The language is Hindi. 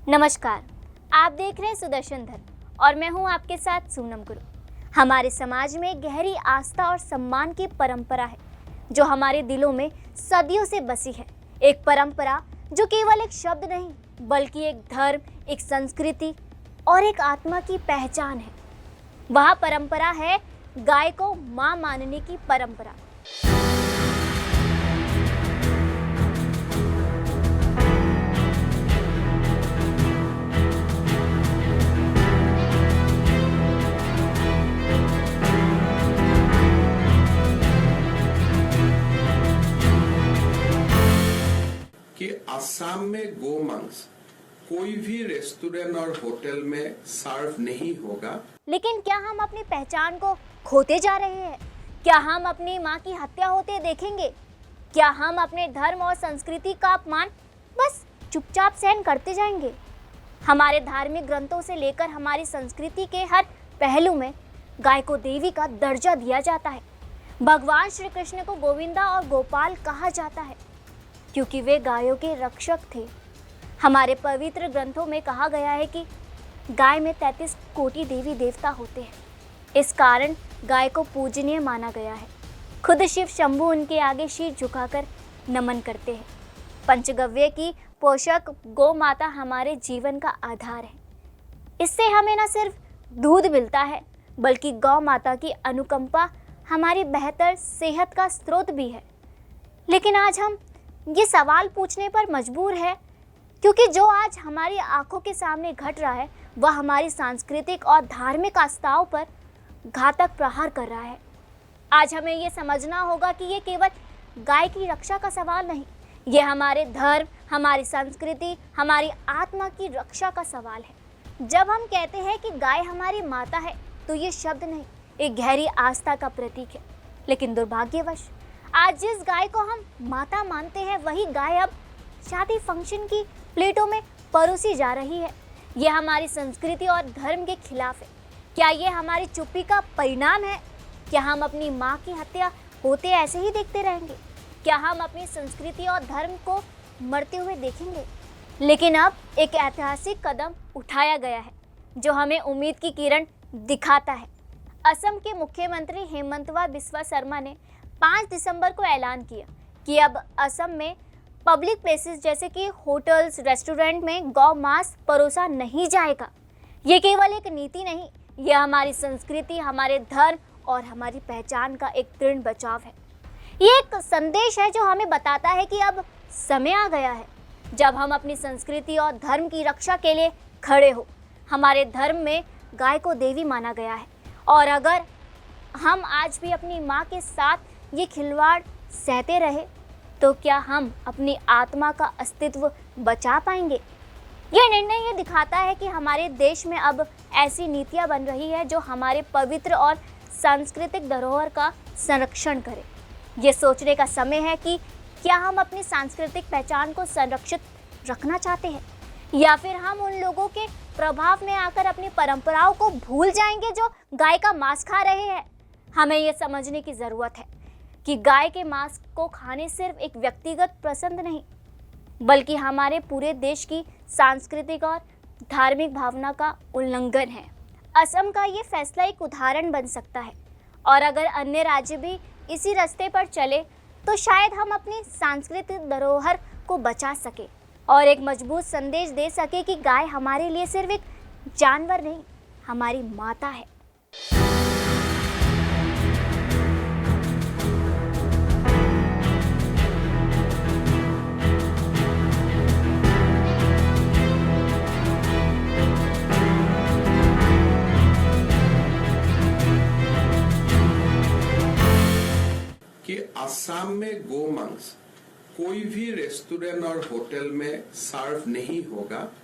नमस्कार, आप देख रहे हैं सुदर्शन धर्म और मैं हूं आपके साथ सूनम गुरु। हमारे समाज में गहरी आस्था और सम्मान की परंपरा है जो हमारे दिलों में सदियों से बसी है। एक परंपरा जो केवल एक शब्द नहीं बल्कि एक धर्म, एक संस्कृति और एक आत्मा की पहचान है। वह परंपरा है गाय को मां मानने की परंपरा। कि असम में गोमांस कोई भी रेस्टोरेंट और होटल में सर्व नहीं होगा। लेकिन क्या हम अपनी पहचान को खोते जा रहे हैं? क्या हम अपनी मां की हत्या होते देखेंगे? क्या हम अपने धर्म और संस्कृति का अपमान बस चुपचाप सहन करते जाएंगे? हमारे धार्मिक ग्रंथों से लेकर हमारी संस्कृति के हर पहलू में गाय को देवी का दर्जा दिया जाता है। भगवान श्री कृष्ण को गोविंदा और गोपाल कहा जाता है क्योंकि वे गायों के रक्षक थे। हमारे पवित्र ग्रंथों में कहा गया है कि गाय में 33 कोटि देवी देवता होते हैं। इस कारण गाय को पूजनीय माना गया है। खुद शिव शंभु उनके आगे शीर झुकाकर नमन करते हैं। पंचगव्य की पोषक गौ माता हमारे जीवन का आधार है। इससे हमें न सिर्फ दूध मिलता है बल्कि गौ माता की अनुकंपा हमारी बेहतर सेहत का स्रोत भी है। लेकिन आज हम ये सवाल पूछने पर मजबूर है क्योंकि जो आज हमारी आंखों के सामने घट रहा है वह हमारी सांस्कृतिक और धार्मिक आस्थाओं पर घातक प्रहार कर रहा है। आज हमें ये समझना होगा कि ये केवल गाय की रक्षा का सवाल नहीं, ये हमारे धर्म, हमारी संस्कृति, हमारी आत्मा की रक्षा का सवाल है। जब हम कहते हैं कि गाय हमारी माता है तो ये शब्द नहीं, एक गहरी आस्था का प्रतीक है। लेकिन दुर्भाग्यवश आज जिस गाय को हम माता मानते हैं वही गाय अब शादी फंक्शन की प्लेटों में परोसी जा रही है। यह हमारी संस्कृति और धर्म के खिलाफ है। क्या ये हमारी चुप्पी का परिणाम है? क्या हम अपनी माँ की हत्या होते ऐसे ही देखते रहेंगे? क्या हम अपनी संस्कृति और धर्म को मरते हुए देखेंगे? लेकिन अब एक ऐतिहासिक कदम उठाया गया है जो हमें उम्मीद की किरण दिखाता है। असम के मुख्यमंत्री हेमंतवा बिस्वा शर्मा ने 5 दिसंबर को ऐलान किया कि अब असम में पब्लिक प्लेसेस जैसे कि होटल्स, रेस्टोरेंट में गौ मांस परोसा नहीं जाएगा। ये केवल एक नीति नहीं, यह हमारी संस्कृति, हमारे धर्म और हमारी पहचान का एक दृढ़ बचाव है। ये एक संदेश है जो हमें बताता है कि अब समय आ गया है जब हम अपनी संस्कृति और धर्म की रक्षा के लिए खड़े हो। हमारे धर्म में गाय को देवी माना गया है और अगर हम आज भी अपनी माँ के साथ ये खिलवाड़ सहते रहे तो क्या हम अपनी आत्मा का अस्तित्व बचा पाएंगे? यह निर्णय ये दिखाता है कि हमारे देश में अब ऐसी नीतियाँ बन रही है जो हमारे पवित्र और सांस्कृतिक धरोहर का संरक्षण करे। ये सोचने का समय है कि क्या हम अपनी सांस्कृतिक पहचान को संरक्षित रखना चाहते हैं या फिर हम उन लोगों के प्रभाव में आकर अपनी परंपराओं को भूल जाएंगे जो गाय का मांस खा रहे हैं। हमें ये समझने की ज़रूरत है कि गाय के मांस को खाने सिर्फ एक व्यक्तिगत पसंद नहीं बल्कि हमारे पूरे देश की सांस्कृतिक और धार्मिक भावना का उल्लंघन है। असम का ये फैसला एक उदाहरण बन सकता है और अगर अन्य राज्य भी इसी रास्ते पर चले तो शायद हम अपनी सांस्कृतिक धरोहर को बचा सके और एक मजबूत संदेश दे सके कि गाय हमारे लिए सिर्फ एक जानवर नहीं, हमारी माता है। कि असम में गोमांस कोई भी रेस्टोरेंट और होटल में सर्व नहीं होगा।